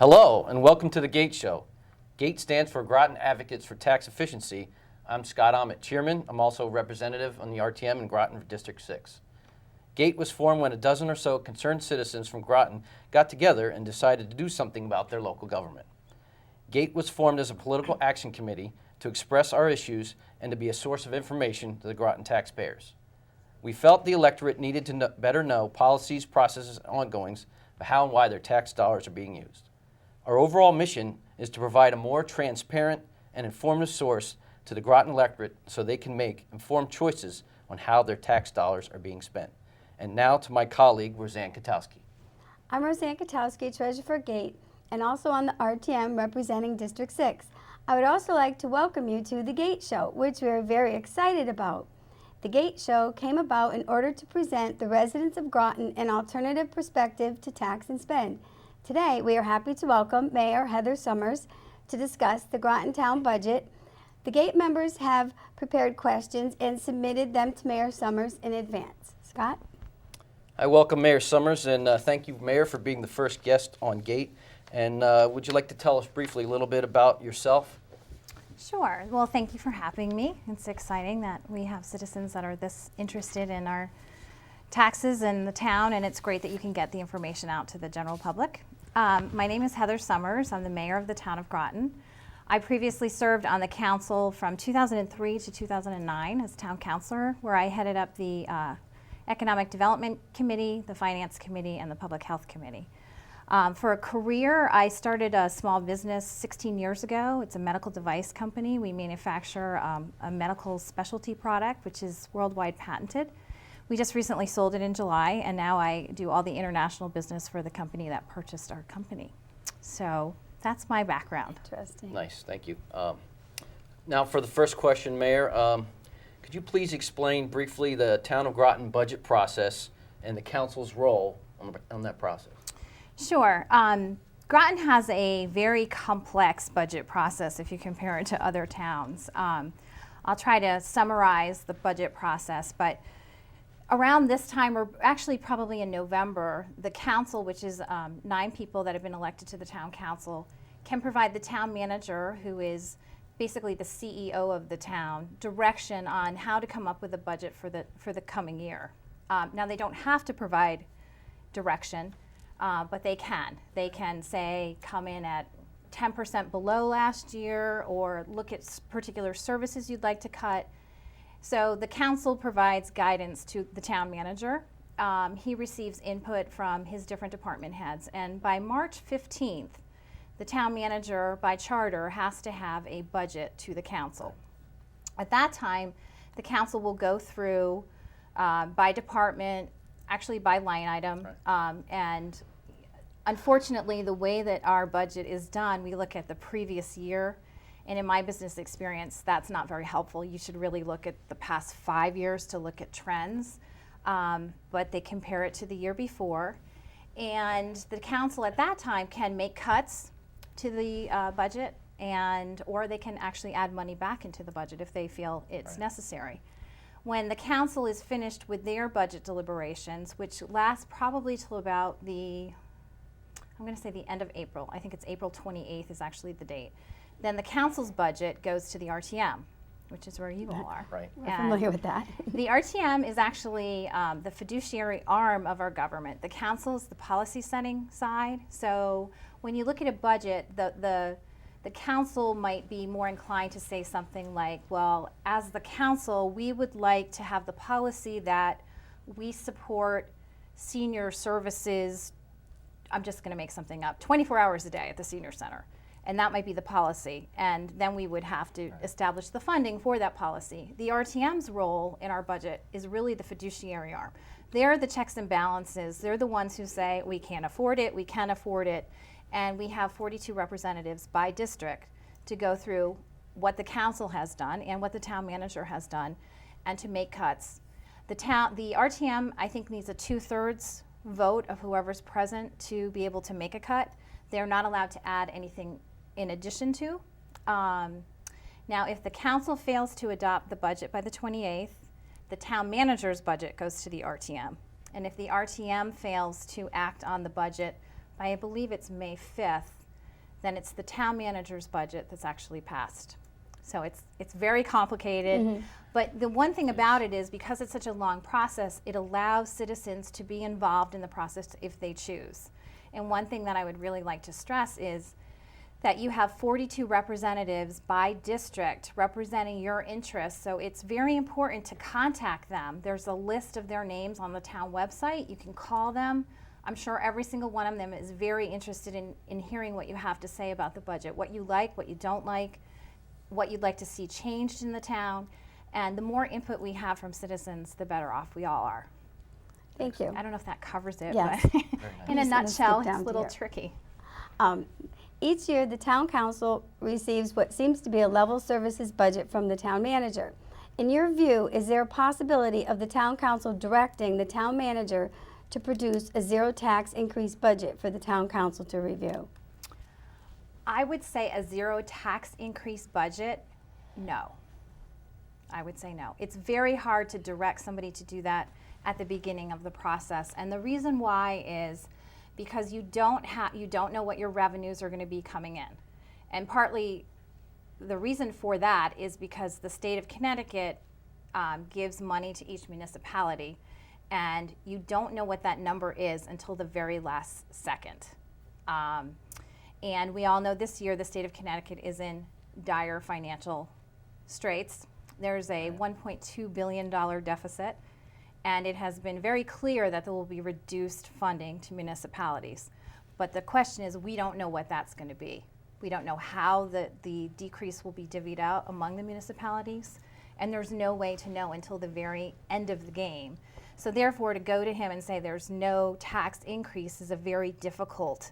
Hello, and welcome to the GATE Show. GATE stands for Groton Advocates for Tax Efficiency. I'm Scott Ahmet, Chairman. I'm also a representative on the RTM in Groton District 6. GATE was formed when a dozen or so concerned citizens from Groton got together and decided to do something about their local government. GATE was formed as a political action committee to express our issues and to be a source of information to the Groton taxpayers. We felt the electorate needed to better know policies, processes, and ongoings of how and why their tax dollars are being used. Our overall mission is to provide a more transparent and informative source to the Groton electorate so they can make informed choices on how their tax dollars are being spent. And now to my colleague, Rosanne Kotowski. I'm Rosanne Kotowski, Treasurer for GATE, and also on the RTM representing District 6. I would also like to welcome you to the GATE Show, which we are very excited about. The GATE Show came about in order to present the residents of Groton an alternative perspective to tax and spend. Today, we are happy to welcome Mayor Heather Somers to discuss the Groton Town budget. The GATE members have prepared questions and submitted them to Mayor Somers in advance. Scott? I welcome Mayor Somers, and thank you, Mayor, for being the first guest on GATE. And would you like to tell us briefly a little bit about yourself? Sure. Well, thank you for having me. It's exciting that we have citizens that are this interested in our taxes in the town, and it's great that you can get the information out to the general public. My name is Heather Somers. I'm the mayor of the town of Groton. I previously served on the council from 2003 to 2009 as town councilor, where I headed up the Economic Development Committee, the Finance Committee, and the Public Health Committee. For a career, I started a small business 16 years ago. It's a medical device company. We manufacture a medical specialty product, which is worldwide patented. We just recently sold it in July, and now I do all the international business for the company that purchased our company. So that's my background. Interesting. Nice, thank you. Now for the first question, Mayor, could you please explain briefly the Town of Groton budget process and the council's role on that process? Sure. Groton has a very complex budget process if you compare it to other towns. I'll try to summarize the budget process, but around this time, or actually probably in November, the council, which is 9 people that have been elected to the town council, can provide the town manager, who is basically the CEO of the town, direction on how to come up with a budget for the coming year. Now, they don't have to provide direction, but they can. They can say, come in at 10% below last year, or look at particular services you'd like to cut. So the council provides guidance to the town manager. He receives input from his different department heads, and by March 15th, the town manager, by charter, has to have a budget to the council. At that time, the council will go through by department, actually by line item, and unfortunately, the way that our budget is done, we look at the previous year. And in my business experience, that's not very helpful. You should really look at the past 5 years to look at trends. But they compare it to the year before. And the council at that time can make cuts to the budget, or they can actually add money back into the budget if they feel it's necessary. When the council is finished with their budget deliberations, which lasts probably till about I'm going to say the end of April. I think it's April 28th is actually the date. Then the council's budget goes to the RTM, which is where you all are. Right. We're familiar with that. The RTM is actually the fiduciary arm of our government. The council is the policy setting side. So when you look at a budget, the council might be more inclined to say something like, well, as the council, we would like to have the policy that we support senior services, I'm just going to make something up, 24 hours a day at the senior center. And that might be the policy. And then we would have to establish the funding for that policy. The RTM's role in our budget is really the fiduciary arm. They're the checks and balances. They're the ones who say, we can't afford it, we can afford it. And we have 42 representatives by district to go through what the council has done and what the town manager has done, and to make cuts. The RTM, I think, needs a 2/3 vote of whoever's present to be able to make a cut. They're not allowed to add anything in addition to. Now, if the council fails to adopt the budget by the 28th, the town manager's budget goes to the RTM. And if the RTM fails to act on the budget by, I believe it's May 5th, then it's the town manager's budget that's actually passed. So it's very complicated, but the one thing about it is because it's such a long process, it allows citizens to be involved in the process if they choose. And one thing that I would really like to stress is that you have 42 representatives by district representing your interests, so it's very important to contact them. There's a list of their names on the town website. You can call them. I'm sure every single one of them is very interested in hearing what you have to say about the budget, what you like, what you don't like, what you'd like to see changed in the town. And the more input we have from citizens, the better off we all are. Thank you. I don't know if that covers it, Yes. but in a I'm just gonna nutshell, skip down it's a little here. tricky. Each year, the town council receives what seems to be a level services budget from the town manager. In your view, is there a possibility of the town council directing the town manager to produce a zero tax increase budget for the town council to review? I would say a zero tax increase budget, no. I would say no. It's very hard to direct somebody to do that at the beginning of the process. And the reason why is because you don't know what your revenues are going to be coming in. And partly the reason for that is because the state of Connecticut gives money to each municipality, and you don't know what that number is until the very last second. And we all know this year the state of Connecticut is in dire financial straits. There's a $1.2 billion deficit, and it has been very clear that there will be reduced funding to municipalities. But the question is, we don't know what that's going to be. We don't know how the decrease will be divvied out among the municipalities, and there's no way to know until the very end of the game. So therefore, to go to him and say there's no tax increase is a very difficult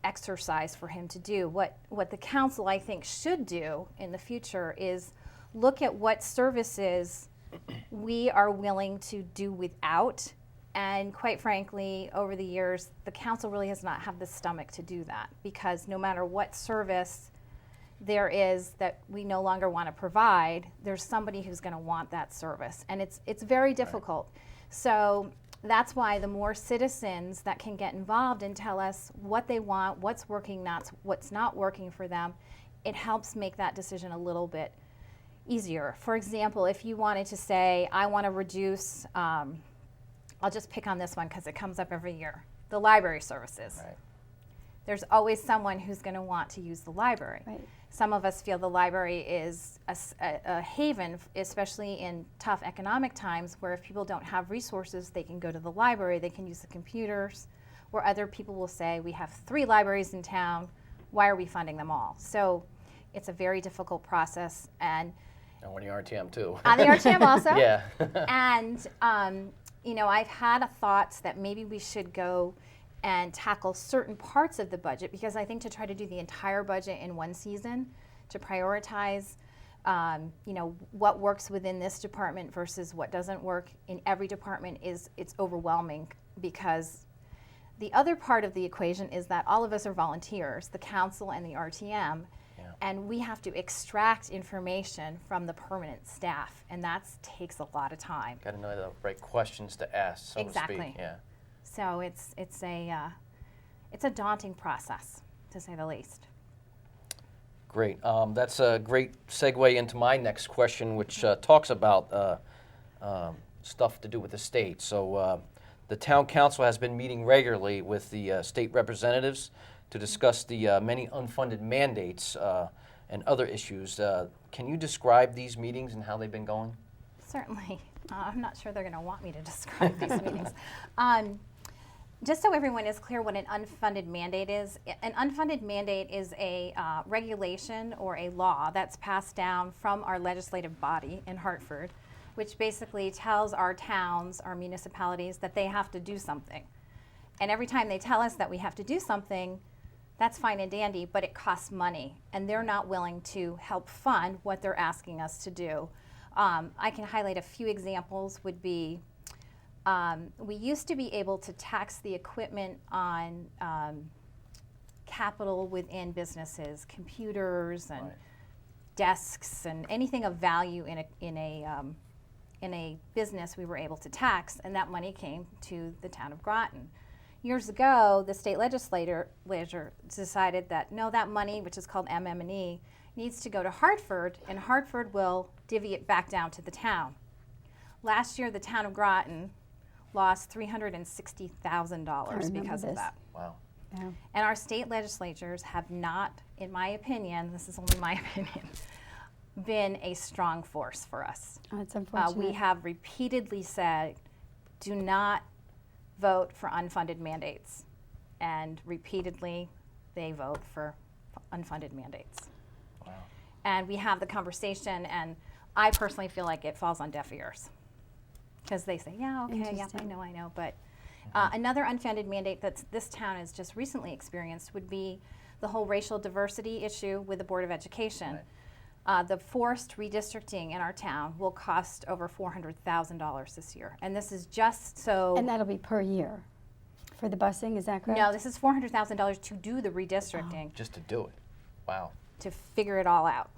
exercise for him to do. What the council, I think, should do in the future is look at what services we are willing to do without. And quite frankly, over the years, the council really has not had the stomach to do that, because no matter what service there is that we no longer want to provide, there's somebody who's going to want that service. And it's very difficult. So that's why the more citizens that can get involved and tell us what they want, what's working, what's not working for them, it helps make that decision a little bit easier. For example, if you wanted to say, I want to reduce, I'll just pick on this one because it comes up every year, the library services. Right. There's always someone who's going to want to use the library. Right. Some of us feel the library is a haven, especially in tough economic times, where if people don't have resources, they can go to the library, they can use the computers, where other people will say, we have 3 libraries in town, why are we funding them all? So it's a very difficult process. And on the RTM too. on the RTM also. Yeah. And I've had thoughts that maybe we should go and tackle certain parts of the budget, because I think to try to do the entire budget in one season, to prioritize what works within this department versus what doesn't work in every department, it's overwhelming, because the other part of the equation is that all of us are volunteers, the council and the RTM, and we have to extract information from the permanent staff, and that takes a lot of time. Got to know the right questions to ask, so Exactly. to speak. Yeah. So it's a daunting process, to say the least. Great. That's a great segue into my next question, which talks about stuff to do with the state. So the town council has been meeting regularly with the state representatives to discuss the many unfunded mandates and other issues. Can you describe these meetings and how they've been going? Certainly. I'm not sure they're going to want me to describe these meetings. Just so everyone is clear what an unfunded mandate is, an unfunded mandate is a regulation or a law that's passed down from our legislative body in Hartford, which basically tells our towns, our municipalities, that they have to do something. And every time they tell us that we have to do something, that's fine and dandy, but it costs money, and they're not willing to help fund what they're asking us to do. I can highlight a few examples. Would be, we used to be able to tax the equipment on capital within businesses, computers and desks and anything of value in a business we were able to tax, and that money came to the town of Groton. Years ago, the state legislature decided that no, that money, which is called MM&E, needs to go to Hartford, and Hartford will divvy it back down to the town. Last year, the town of Groton lost $360,000 because of this. that. Wow. Yeah. And our state legislatures have not, in my opinion, this is only my opinion, been a strong force for us. Oh, it's unfortunate. We have repeatedly said, do not vote for unfunded mandates. And repeatedly, they vote for unfunded mandates. Wow. And we have the conversation, and I personally feel like it falls on deaf ears. Because they say, yeah, okay, yeah, Interesting. I know, but another unfunded mandate that this town has just recently experienced would be the whole racial diversity issue with the Board of Education. Right. The forced redistricting in our town will cost over $400,000 this year. And this is just so... And that'll be per year for the busing, is that correct? No, this is $400,000 to do the redistricting, Just to do it. Wow. to figure it all out.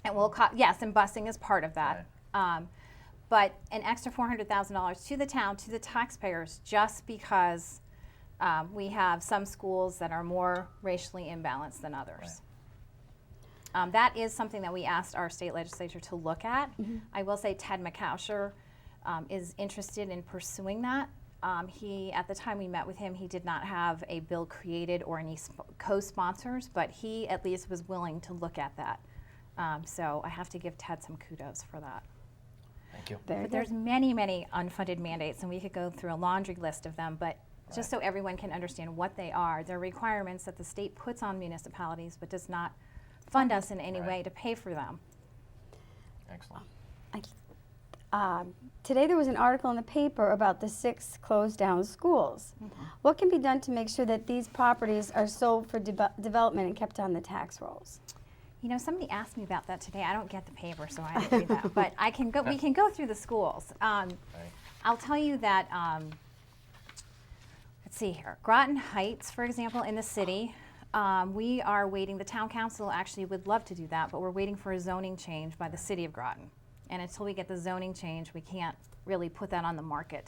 And will cost, yes, and busing is part of that. But an extra $400,000 to the town, to the taxpayers, just because we have some schools that are more racially imbalanced than others. That is something that we asked our state legislature to look at. I will say Ted McCousher is interested in pursuing that. He, at the time we met with him, he did not have a bill created or any co-sponsors, but he at least was willing to look at that. So I have to give Ted some kudos for that. Thank you. Very But good. there's many, many unfunded mandates, and we could go through a laundry list of them, but just so everyone can understand what they are, they're requirements that the state puts on municipalities but does not fund us in any Right. way to pay for them. Excellent. Today there was an article in the paper about the 6 closed down schools. What can be done to make sure that these properties are sold for development and kept on the tax rolls? You know, somebody asked me about that today. I don't get the paper, so I didn't read that. But I can go. We can go through the schools. I'll tell you that. Let's see here. Groton Heights, for example, in the city, we are waiting. The town council actually would love to do that, but we're waiting for a zoning change by the city of Groton. And until we get the zoning change, we can't really put that on the market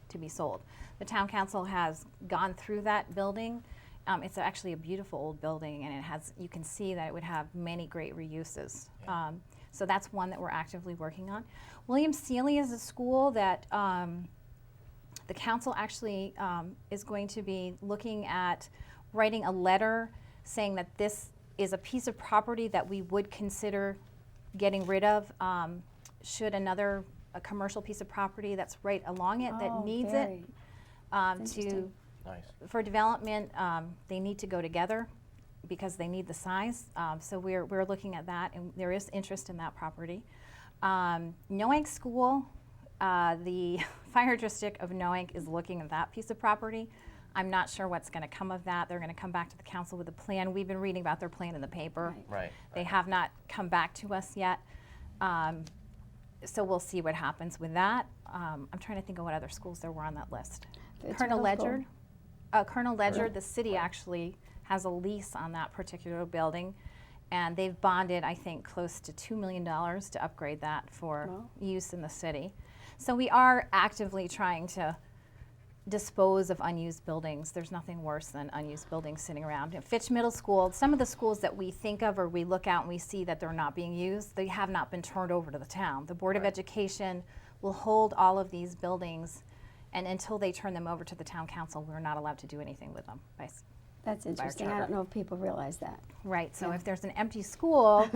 to be sold. The town council has gone through that building. It's actually a beautiful old building, and it has, you can see that it would have many great reuses. Yeah. So that's one that we're actively working on. William Seeley is a school that the council actually is going to be looking at writing a letter saying that this is a piece of property that we would consider getting rid of should a commercial piece of property that's right along it that needs it to Nice. for development, they need to go together because they need the size. So we're looking at that, and there is interest in that property. Noank School, the fire district of Noank is looking at that piece of property. I'm not sure what's going to come of that. They're going to come back to the council with a plan. We've been reading about their plan in the paper. Right. They have not come back to us yet. So we'll see what happens with that. I'm trying to think of what other schools there were on that list. It's Colonel middle school. Ledyard. Colonel Ledyard, the city actually has a lease on that particular building, and they've bonded, I think, close to $2 million to upgrade that for Wow. use in the city. So we are actively trying to dispose of unused buildings. There's nothing worse than unused buildings sitting around. At Fitch Middle School, some of the schools that we think of or we look out and we see that they're not being used, they have not been turned over to the town. The Board of Right. Education will hold all of these buildings, and until they turn them over to the town council, we're not allowed to do anything with them. That's interesting. I charter. don't know if people realize that. Right, so Yeah. if there's an empty school,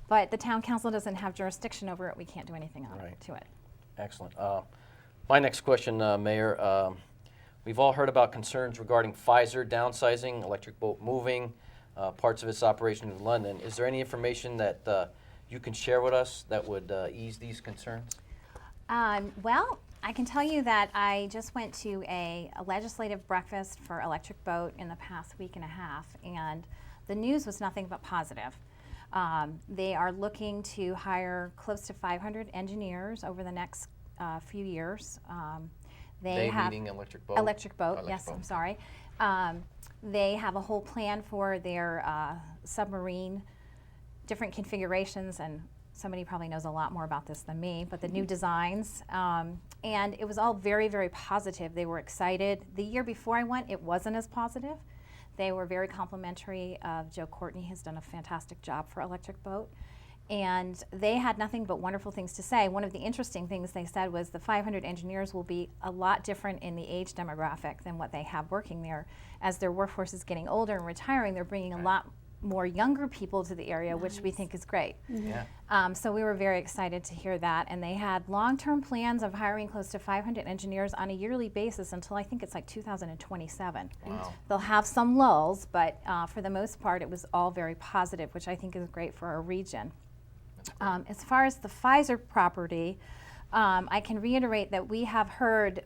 but the town council doesn't have jurisdiction over it, we can't do anything Right. to it. Excellent. My next question, Mayor. We've all heard about concerns regarding Pfizer downsizing, Electric Boat moving, parts of its operation in London. Is there any information that you can share with us that would ease these concerns? Well, I can tell you that I just went to a legislative breakfast for Electric Boat in the past week and a half, and the news was nothing but positive. They are looking to hire close to 500 engineers over the next few years. They have meaning Electric Boat? Electric Boat, Electric yes, Boat. I'm sorry. They have a whole plan for their submarine, different configurations and somebody probably knows a lot more about this than me, but the new designs, and it was all very, very positive. They were excited. The year before I went, it wasn't as positive. They were very complimentary of Joe Courtney, who's done a fantastic job for Electric Boat. And they had nothing but wonderful things to say. One of the interesting things they said was the 500 engineers will be a lot different in the age demographic than what they have working there. As their workforce is getting older and retiring, they're bringing a lot more younger people to the area, which we think is great. Yeah. So we were very excited to hear that. And they had long-term plans of hiring close to 500 engineers on a yearly basis until I think it's like 2027. Wow. They'll have some lulls, but for the most part, it was all very positive, which I think is great for our region. As far as the Pfizer property, I can reiterate that we have heard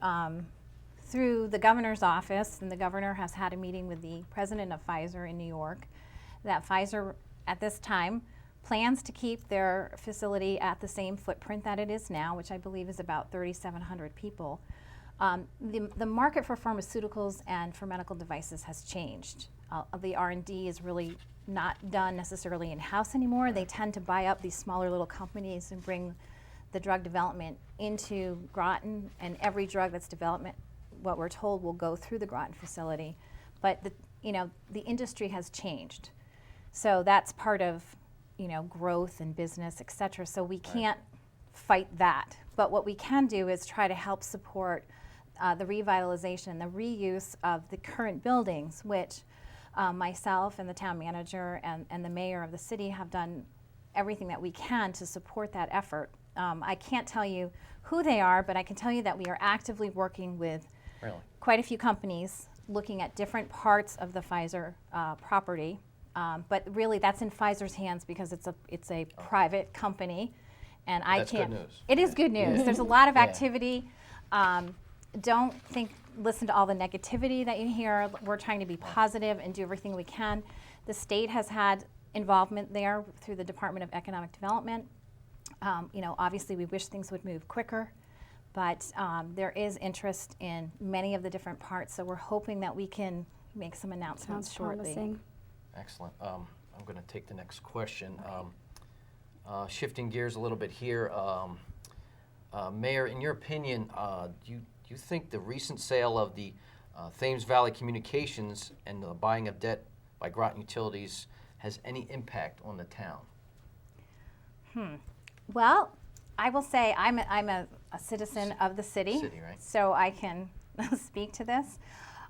through the governor's office, and the governor has had a meeting with the president of Pfizer in New York, that Pfizer at this time plans to keep their facility at the same footprint that it is now, which I believe is about 3,700 people. The market for pharmaceuticals and for medical devices has changed. The R&D is really not done necessarily in-house anymore. They tend to buy up these smaller little companies and bring the drug development into Groton, and every drug that's developed, what we're told, will go through the Groton facility. But the industry has changed. So that's part of growth and business, et cetera. So we can't fight that. But what we can do is try to help support the revitalization, the reuse of the current buildings, which myself and the town manager and the mayor of the city have done everything that we can to support that effort. I can't tell you who they are, but I can tell you that we are actively working with quite a few companies looking at different parts of the Pfizer property. But really, that's in Pfizer's hands because it's a private company, and I That's can't. good news. It is good news. There's a lot of activity. Listen to all the negativity that you hear. We're trying to be positive and do everything we can. The state has had involvement there through the Department of Economic Development. Obviously we wish things would move quicker, but there is interest in many of the different parts, so we're hoping that we can make some announcements shortly. Promising. Excellent. I'm going to take the next question. Shifting gears a little bit here, Mayor, in your opinion, do you think the recent sale of the Thames Valley Communications and the buying of debt by Groton Utilities has any impact on the town? Well, I will say I'm a citizen of the city, Right? so I can speak to this.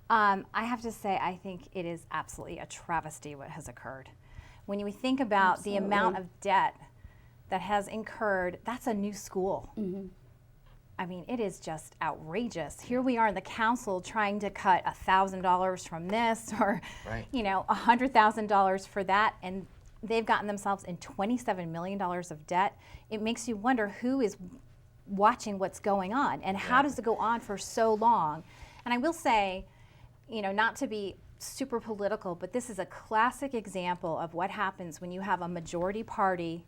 I have to say I think it is absolutely a travesty what has occurred. When you think about the amount of debt that has incurred, that's a new school. I mean, it is just outrageous. Here we are in the council trying to cut $1,000 from this or, $100,000 for that, and they've gotten themselves in $27 million of debt. It makes you wonder who is watching what's going on and how does it go on for so long. And I will say, not to be super political, but this is a classic example of what happens when you have a majority party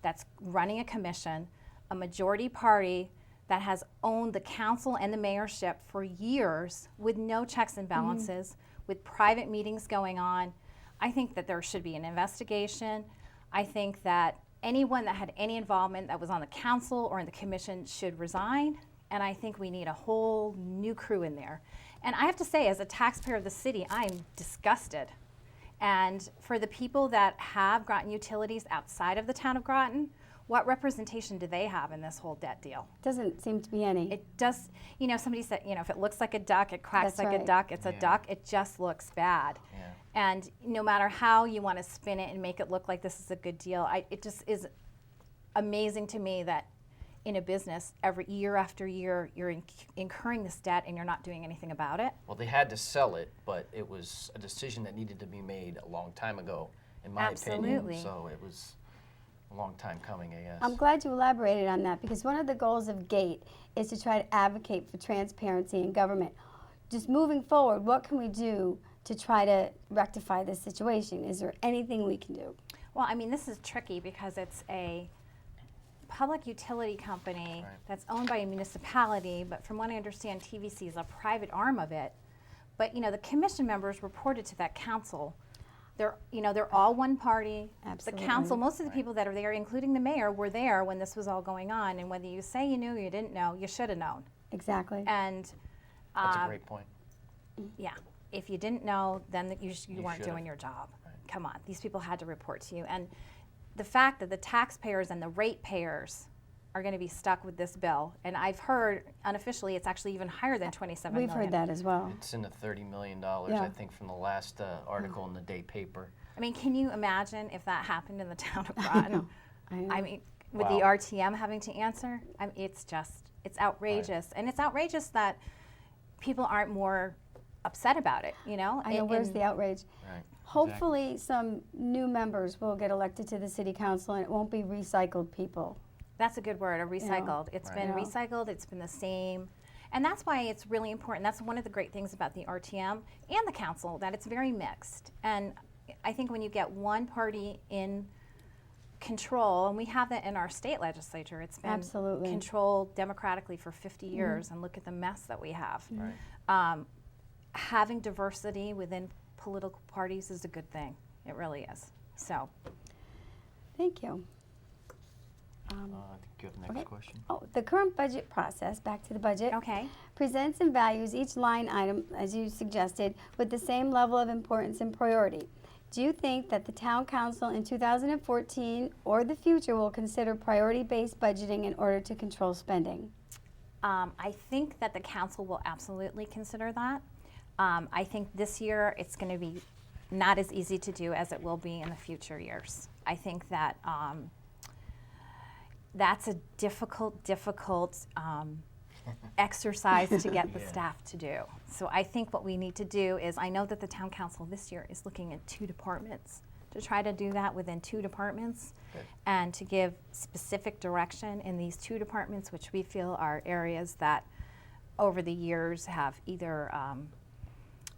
that's running a commission, a majority party that has owned the council and the mayorship for years with no checks and balances, with private meetings going on. I think that there should be an investigation. I think that anyone that had any involvement that was on the council or in the commission should resign, and I think we need a whole new crew in there. And I have to say, as a taxpayer of the city, I'm disgusted. And for the people that have Groton Utilities outside of the town of Groton, what representation do they have in this whole debt deal? Doesn't seem to be any. It does, somebody said, if it looks like a duck, it quacks That's like right. a duck, it's a duck, it just looks bad. And no matter how you want to spin it and make it look like this is a good deal, it just is amazing to me that in a business, every year after year, you're incurring this debt and you're not doing anything about it. Well, they had to sell it, but it was a decision that needed to be made a long time ago, in my opinion. Absolutely. So it was a long time coming, I guess. I'm glad you elaborated on that because one of the goals of GATE is to try to advocate for transparency in government. Just moving forward, what can we do to try to rectify this situation? Is there anything we can do? Well, I mean, this is tricky because it's a public utility company that's owned by a municipality, but from what I understand, TVC is a private arm of it. But, the commission members reported to that council they're all one party. Absolutely. The council, most of the people that are there, including the mayor, were there when this was all going on. And whether you say you knew or you didn't know, you should have known. Exactly. And That's a great point. yeah, if you didn't know, then you weren't should've. doing your job. Right. Come on, these people had to report to you. And the fact that the taxpayers and the ratepayers are going to be stuck with this bill, and I've heard unofficially it's actually even higher than 27 We've million. heard that as well. It's in the $30 million, Yeah. I think, from the last article in the day paper. I mean, can you imagine if that happened in the town of Groton? I know. I mean, with the Wow. RTM having to answer, I mean, it's outrageous. And it's outrageous that people aren't more upset about it, you know? I know, where's the outrage? Right. Hopefully some new members will get elected to the city council and it won't be recycled people. That's a good word, a recycled. It's been Yeah. recycled, it's been the same. And that's why it's really important. That's one of the great things about the RTM and the council, that it's very mixed. And I think when you get one party in control, and we have that in our state legislature, it's been Absolutely. controlled democratically for 50 years, and look at the mess that we have. Right. Having diversity within political parties is a good thing. It really is. So, Thank you. I think you have the next Okay. question. Oh, the current budget process, back to the budget, okay. presents and values each line item, as you suggested, with the same level of importance and priority. Do you think that the town council in 2014 or the future will consider priority-based budgeting in order to control spending? I think that the council will absolutely consider that. I think this year it's going to be not as easy to do as it will be in the future years. I think that that's a difficult exercise to get the staff to do. So I think what we need to do is, I know that the town council this year is looking at 2 departments, to try to do that within 2 departments, Good. and to give specific direction in these 2 departments, which we feel are areas that over the years have either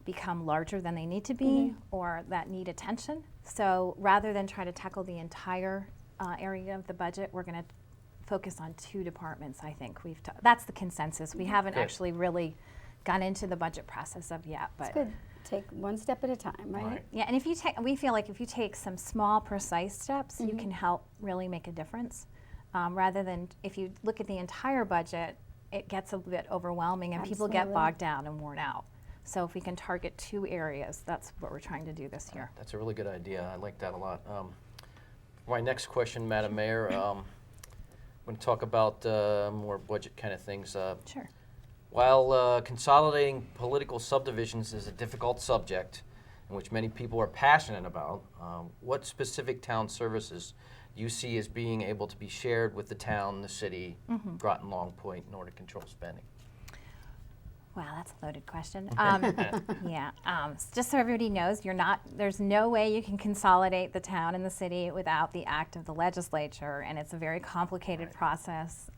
become larger than they need to be, or that need attention. So rather than try to tackle the entire area of the budget, we're going to focus on 2 departments, I think. That's the consensus. We haven't Good. actually really gone into the budget process of yet. But It's good. Take one step at a time, right? Right. yeah, and we feel like if you take some small, precise steps, you can help really make a difference. Rather than, if you look at the entire budget, it gets a bit overwhelming and people get Absolutely. bogged down and worn out. So if we can target 2 areas, that's what we're trying to do this year. That's a really good idea. I like that a lot. My next question, Madam Mayor, I'm going to talk about more budget kind of things. Sure. While consolidating political subdivisions is a difficult subject in which many people are passionate about, what specific town services do you see as being able to be shared with the town, the city, Groton Long Point, in order to control spending? Wow, that's a loaded question. Yeah, just so everybody knows, there's no way you can consolidate the town and the city without the act of the legislature, and it's a very complicated process.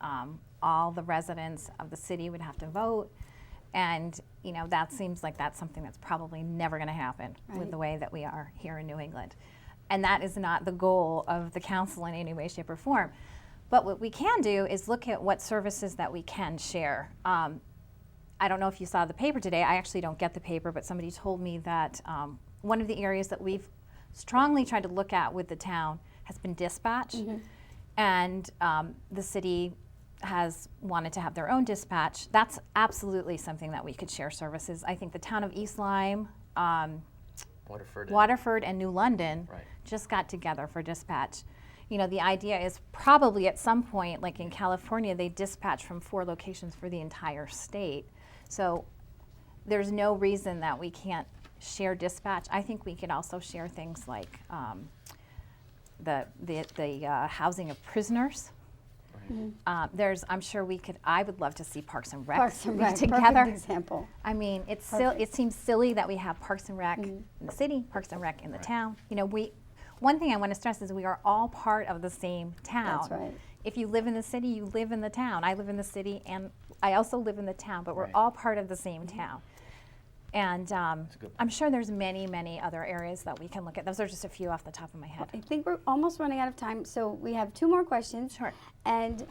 All the residents of the city would have to vote, and that seems like that's something that's probably never going to happen with Right. the way that we are here in New England. And that is not the goal of the council in any way, shape, or form. But what we can do is look at what services that we can share. I don't know if you saw the paper today. I actually don't get the paper, but somebody told me that one of the areas that we've strongly tried to look at with the town has been dispatch. And the city has wanted to have their own dispatch. That's absolutely something that we could share services. I think the town of East Lyme, Waterford and New London Right. just got together for dispatch. The idea is probably at some point, like in California, they dispatch from 4 locations for the entire state. So there's no reason that we can't share dispatch. I think we could also share things like the housing of prisoners. I'm sure I would love to see Parks and Rec Parks and be Rec, together. perfect example. I mean, it Perfect. seems silly that we have Parks and Rec in the city, Parks and Rec in the town. One thing I want to stress is we are all part of the same town. That's right. If you live in the city, you live in the town. I live in the city, and I also live in the town, but we're Right. all part of the same town. And a good I'm sure there's many, many other areas that we can look at. Those are just a few off the top of my head. I think we're almost running out of time, so we have 2 more questions. Sure. And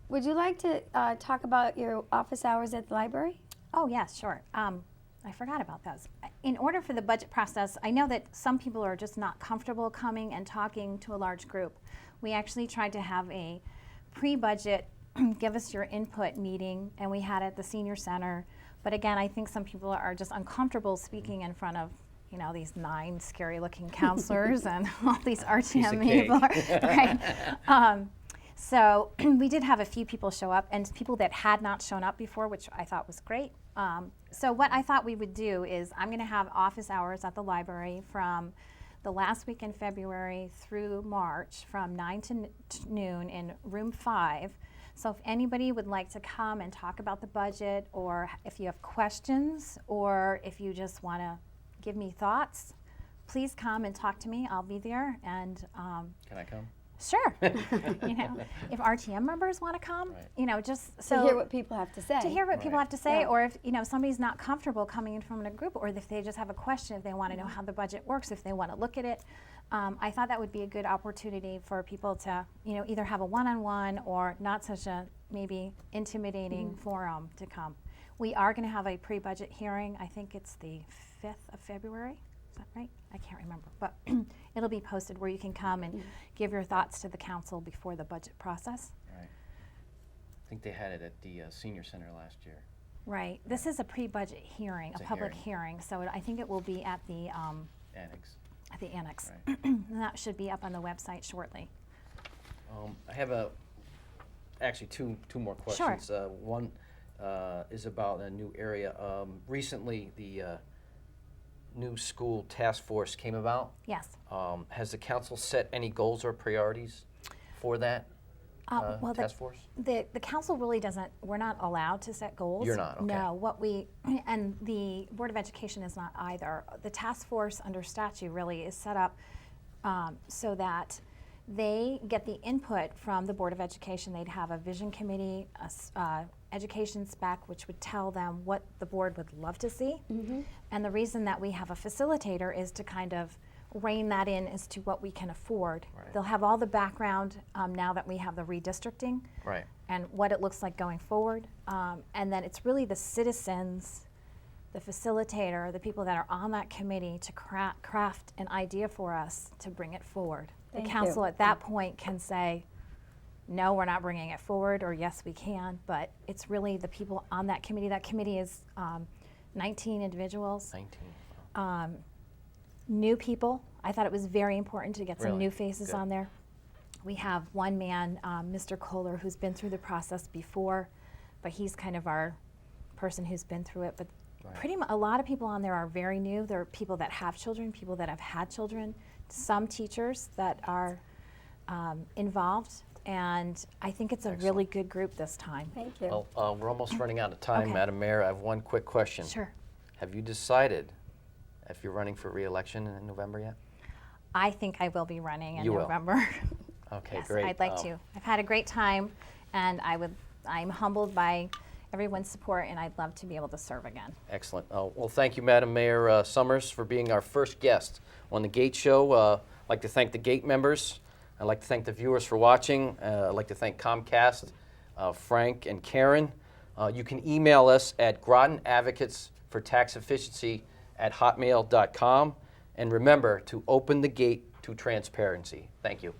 would you like to talk about your office hours at the library? Oh, yes, sure. I forgot about those. In order for the budget process, I know that some people are just not comfortable coming and talking to a large group. We actually tried to have a pre-budget, give us your input meeting, and we had it at the senior center. But again, I think some people are just uncomfortable speaking in front of, you know, these 9 scary-looking counselors and all these RTM people. Right. So we did have a few people show up, and people that had not shown up before, which I thought was great. So what I thought we would do is I'm going to have office hours at the library from the last week in February through March from 9 to noon in room 5. So if anybody would like to come and talk about the budget, or if you have questions, or if you just want to give me thoughts, please come and talk to me. I'll be there. And Can I come? sure, you know, if RTM members want to come, Right. you know, just so To hear what people have to say. to hear what people Right. have to say, Yeah. or if, you know, somebody's not comfortable coming in from a group, or if they just have a question, if they want to know how the budget works, if they want to look at it. I thought that would be a good opportunity for people to, you know, either have a one-on-one or not such a maybe intimidating forum to come. We are going to have a pre-budget hearing. I think it's the 5th of February. Is that right? I can't remember, but it'll be posted where you can come and give your thoughts to the council before the budget process. Right. I think they had it at the senior center last year. Right. This is a pre-budget hearing, It's a a public hearing. hearing, so I think it will be at the Annex. annex. Right. And that should be up on the website shortly. I have actually two more questions. One is about a new area. Recently, the new school task force came about. Yes. Has the council set any goals or priorities for that Well, task force? the council really doesn't, we're not allowed to set goals. You're not, okay. No, and the Board of Education is not either. The task force under statute really is set up so that they get the input from the Board of Education. They'd have a vision committee, education spec, which would tell them what the board would love to see. And the reason that we have a facilitator is to kind of rein that in as to what we can afford. Right. They'll have all the background now that we have the redistricting Right. and what it looks like going forward. And then it's really the citizens, the facilitator, the people that are on that committee to craft an idea for us to bring it forward. Thank The you. council at that point can say, no, we're not bringing it forward, or yes, we can, but it's really the people on that committee. That committee is 19 individuals. 19. New people. I thought it was very important to get some Really? new faces Good. on there. We have one man, Mr. Kohler, who's been through the process before, but he's kind of our person who's been through it. But Right. pretty much a lot of people on there are very new. There are people that have children, people that have had children, some teachers that are involved, and I think it's a really good group this time. Thank you. Well, we're almost running out of time, Okay. Madam Mayor. I have one quick question. Sure. Have you decided if you're running for re-election in November yet? I think I will be running in You will. November. Okay, Yes, great. I'd like to. I've had a great time, and I'm humbled by everyone's support, and I'd love to be able to serve again. Excellent. Well, thank you, Madam Mayor Somers, for being our first guest on the Gate Show. I'd like to thank the Gate members. I'd like to thank the viewers for watching. I'd like to thank Comcast, Frank, and Karen. You can email us at grotonadvocatesfortaxefficiency@hotmail.com. And remember to open the gate to transparency. Thank you.